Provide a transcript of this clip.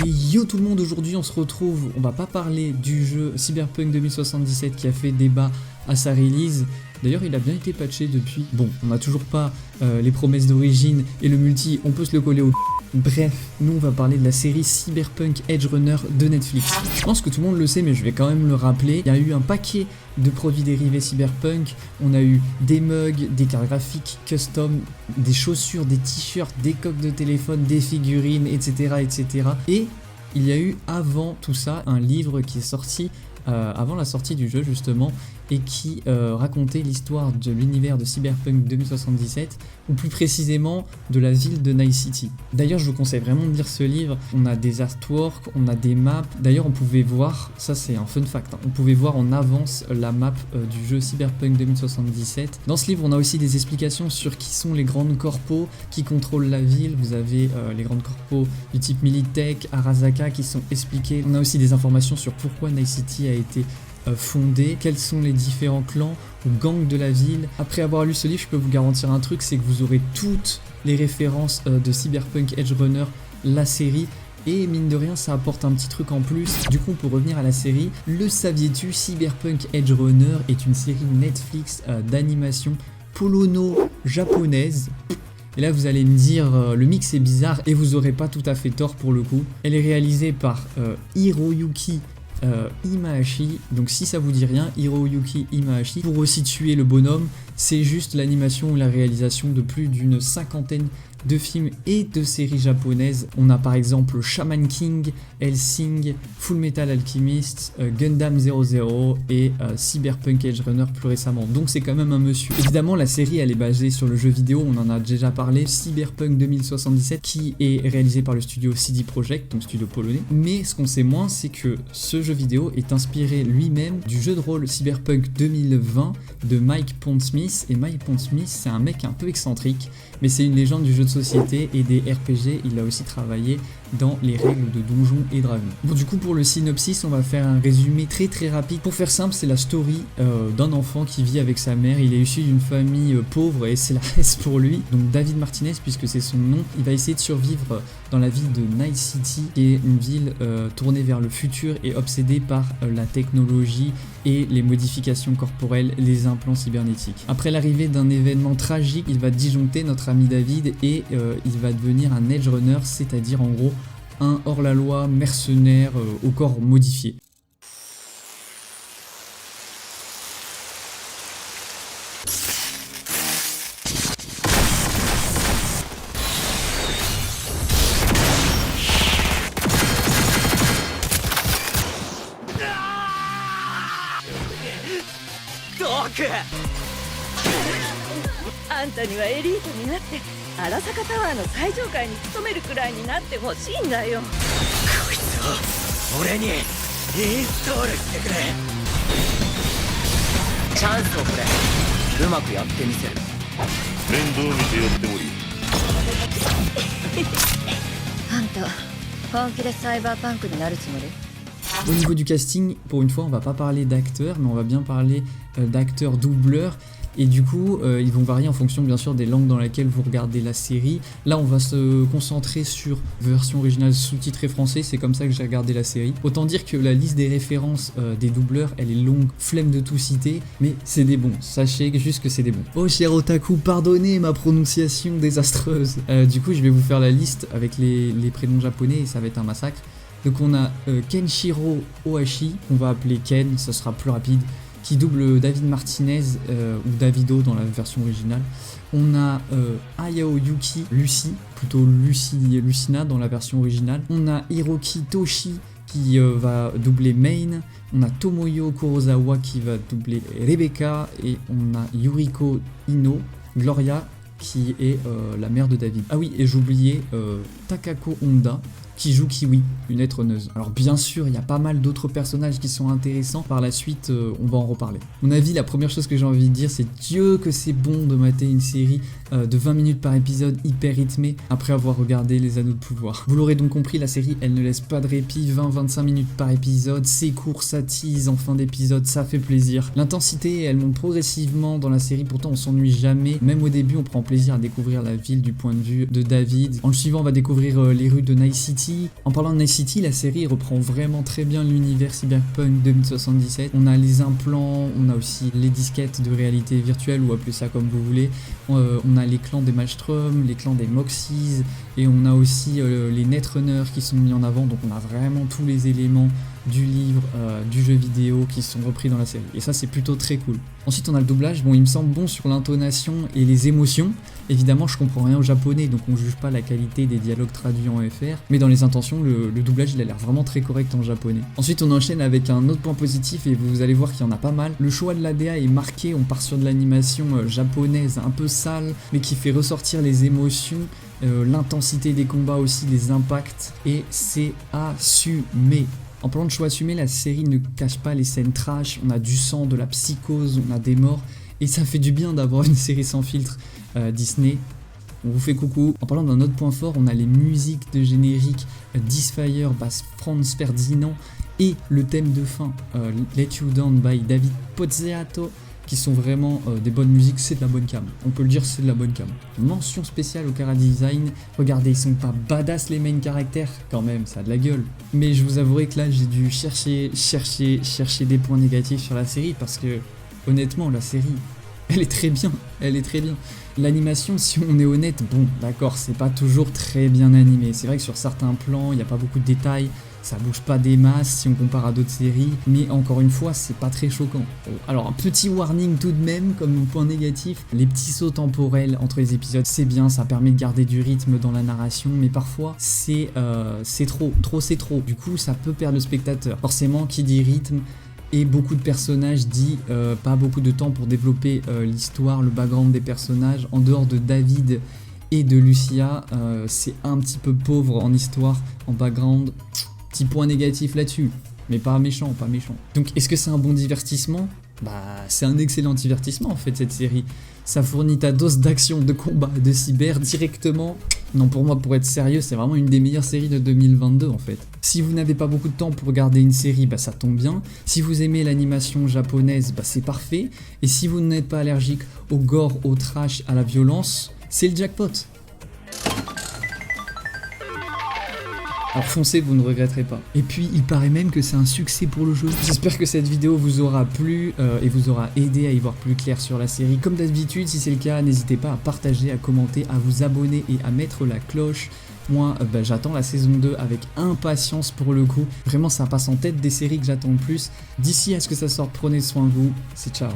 Et yo tout le monde, aujourd'hui on se retrouve, on va pas parler du jeu Cyberpunk 2077 qui a fait débat à sa release. D'ailleurs il a bien été patché depuis. Bon, on n'a toujours pas les promesses d'origine et le multi, on peut se le coller au... Bref, nous on va parler de la série Cyberpunk Edge Runner de Netflix. Je pense que tout le monde le sait mais je vais quand même le rappeler. Il y a eu un paquet de produits dérivés Cyberpunk. On a eu des mugs, des cartes graphiques custom, des chaussures, des t-shirts, des coques de téléphone, des figurines, etc. etc. Et il y a eu avant tout ça un livre qui est sorti avant la sortie du jeu justement et qui racontait l'histoire de l'univers de Cyberpunk 2077 ou plus précisément de la ville de Night City. D'ailleurs je vous conseille vraiment de lire ce livre, on a des artworks, on a des maps, d'ailleurs on pouvait voir, ça c'est un fun fact, hein, on pouvait voir en avance la map du jeu Cyberpunk 2077. Dans ce livre on a aussi des explications sur qui sont les grandes corpos qui contrôlent la ville, vous avez les grandes corpos du type Militech, Arasaka qui sont expliquées, on a aussi des informations sur pourquoi Night City a été fondé, quels sont les différents clans ou gangs de la ville. Après avoir lu ce livre, je peux vous garantir un truc, c'est que vous aurez toutes les références de Cyberpunk Edge Runner, la série, et mine de rien ça apporte un petit truc en plus. Du coup pour revenir à la série, le saviez-tu, Cyberpunk Edge Runner est une série Netflix d'animation polono-japonaise. Et là vous allez me dire le mix est bizarre et vous aurez pas tout à fait tort pour le coup. Elle est réalisée par Hiroyuki Imaishi, donc si ça vous dit rien, Hiroyuki Imaishi, pour resituer le bonhomme, c'est juste l'animation ou la réalisation de plus d'une cinquantaine de films et de séries japonaises. On a par exemple Shaman King, Hellsing, Full Metal Alchemist, Gundam 00 et Cyberpunk Edge Runner plus récemment. Donc c'est quand même un monsieur. Évidemment la série elle est basée sur le jeu vidéo, on en a déjà parlé, Cyberpunk 2077 qui est réalisé par le studio CD Projekt, donc studio polonais. Mais ce qu'on sait moins c'est que ce jeu vidéo est inspiré lui-même du jeu de rôle Cyberpunk 2020 de Mike Pondsmith. Et Mike Pondsmith c'est un mec un peu excentrique, mais c'est une légende du jeu de société et des RPG, il a aussi travaillé dans les règles de Donjons et Dragons. Bon du coup pour le synopsis on va faire un résumé très rapide. Pour faire simple c'est la story d'un enfant qui vit avec sa mère, il est issu d'une famille pauvre et c'est la reste pour lui, donc David Martinez puisque c'est son nom. Il va essayer de survivre dans la ville de Night City qui est une ville tournée vers le futur et obsédée par la technologie et les modifications corporelles, les implants cybernétiques. Après l'arrivée d'un événement tragique, il va disjoncter notre ami David et il va devenir un Edge Runner, c'est-à-dire en gros un hors-la-loi mercenaire au corps modifié.あんたにはエリートになって荒坂タワーの最上階に勤めるくらいになってほしいんだよ。こいつを俺にインストールしてくれ。チャンスをくれ。うまくやってみせる。面倒見てやってもいい。あんた本気でサイバーパンクになるつもり？ Au niveau du casting, pour une fois on va pas parler d'acteurs mais on va bien parler d'acteurs doubleurs. Et du coup, ils vont varier en fonction bien sûr des langues dans lesquelles vous regardez la série. Là, on va se concentrer sur version originale sous-titrée français, c'est comme ça que j'ai regardé la série. Autant dire que la liste des références des doubleurs, elle est longue, flemme de tout citer, mais c'est des bons. Sachez juste que c'est des bons. Oh cher otaku, pardonnez ma prononciation désastreuse. Du coup, je vais vous faire la liste avec les prénoms japonais et ça va être un massacre. Donc on a Kenshiro Ohashi, qu'on va appeler Ken, ça sera plus rapide, qui double David Martinez ou Davido dans la version originale. On a Ayao Yuki Lucy, plutôt Lucina dans la version originale. On a Hiroki Toshi qui va doubler Main. On a Tomoyo Kurosawa qui va doubler Rebecca. Et on a Yuriko Ino, Gloria, qui est la mère de David. Ah oui, et j'oubliais Takako Honda, qui joue Kiwi, une étronneuse. Alors bien sûr, il y a pas mal d'autres personnages qui sont intéressants, par la suite on va en reparler. À mon avis, la première chose que j'ai envie de dire, c'est Dieu que c'est bon de mater une série de 20 minutes par épisode hyper rythmée après avoir regardé Les Anneaux de Pouvoir. Vous l'aurez donc compris, la série elle ne laisse pas de répit, 20-25 minutes par épisode, c'est court, ça tease en fin d'épisode, ça fait plaisir. L'intensité elle monte progressivement dans la série, pourtant on s'ennuie jamais, même au début on prend plaisir à découvrir la ville du point de vue de David. En le suivant on va découvrir les rues de Night City, City. En parlant de Night City, la série reprend vraiment très bien l'univers Cyberpunk 2077. On a les implants, on a aussi les disquettes de réalité virtuelle, ou appelez ça comme vous voulez. On a les clans des Maelstrom, les clans des Moxies, et on a aussi les Netrunners qui sont mis en avant. Donc on a vraiment tous les éléments du livre, du jeu vidéo qui sont repris dans la série. Et ça, c'est plutôt très cool. Ensuite, on a le doublage. Bon, il me semble bon sur l'intonation et les émotions. Évidemment, je comprends rien au japonais, donc on juge pas la qualité des dialogues traduits en FR. Mais dans les intentions, le doublage, il a l'air vraiment très correct en japonais. Ensuite, on enchaîne avec un autre point positif, et vous allez voir qu'il y en a pas mal. Le choix de l'ADA est marqué. On part sur de l'animation japonaise un peu sale, mais qui fait ressortir les émotions. L'intensité des combats aussi, les impacts, et c'est assumé. En parlant de choix assumé, la série ne cache pas les scènes trash, on a du sang, de la psychose, on a des morts, et ça fait du bien d'avoir une série sans filtre Disney. On vous fait coucou. En parlant d'un autre point fort, on a les musiques de générique Disfire, Bass Franz Ferdinand, et le thème de fin Let You Down by David Pozzato, qui sont vraiment des bonnes musiques. C'est de la bonne cam, on peut le dire, c'est de la bonne cam. Mention spéciale au chara-design, regardez, ils sont pas badass les main caractères, quand même, ça a de la gueule. Mais je vous avouerai que là, j'ai dû chercher des points négatifs sur la série, parce que, honnêtement, la série, elle est très bien, L'animation, si on est honnête, bon, d'accord, c'est pas toujours très bien animé. C'est vrai que sur certains plans, il n'y a pas beaucoup de détails, ça bouge pas des masses si on compare à d'autres séries, mais encore une fois, c'est pas très choquant. Alors, un petit warning tout de même, comme point négatif, les petits sauts temporels entre les épisodes, c'est bien, ça permet de garder du rythme dans la narration, mais parfois, c'est trop, c'est trop. Du coup, ça peut perdre le spectateur. Forcément, qui dit rythme, et beaucoup de personnages dit pas beaucoup de temps pour développer l'histoire, le background des personnages. En dehors de David et de Lucia, c'est un petit peu pauvre en histoire, en background. Petit point négatif là-dessus, mais pas méchant. Donc est-ce que c'est un bon divertissement ? Bah, c'est un excellent divertissement en fait, cette série. Ça fournit ta dose d'action, de combat, de cyber directement. Non, pour moi, pour être sérieux, c'est vraiment une des meilleures séries de 2022 en fait. Si vous n'avez pas beaucoup de temps pour regarder une série, bah ça tombe bien. Si vous aimez l'animation japonaise, bah c'est parfait. Et si vous n'êtes pas allergique au gore, au trash, à la violence, c'est le jackpot. Alors foncez, vous ne regretterez pas. Et puis il paraît même que c'est un succès pour le jeu. J'espère que cette vidéo vous aura plu et vous aura aidé à y voir plus clair sur la série. Comme d'habitude, si c'est le cas, n'hésitez pas à partager, à commenter, à vous abonner et à mettre la cloche. Moi, j'attends la saison 2 avec impatience pour le coup. Vraiment, ça passe en tête des séries que j'attends le plus. D'ici à ce que ça sorte, prenez soin de vous. C'est ciao.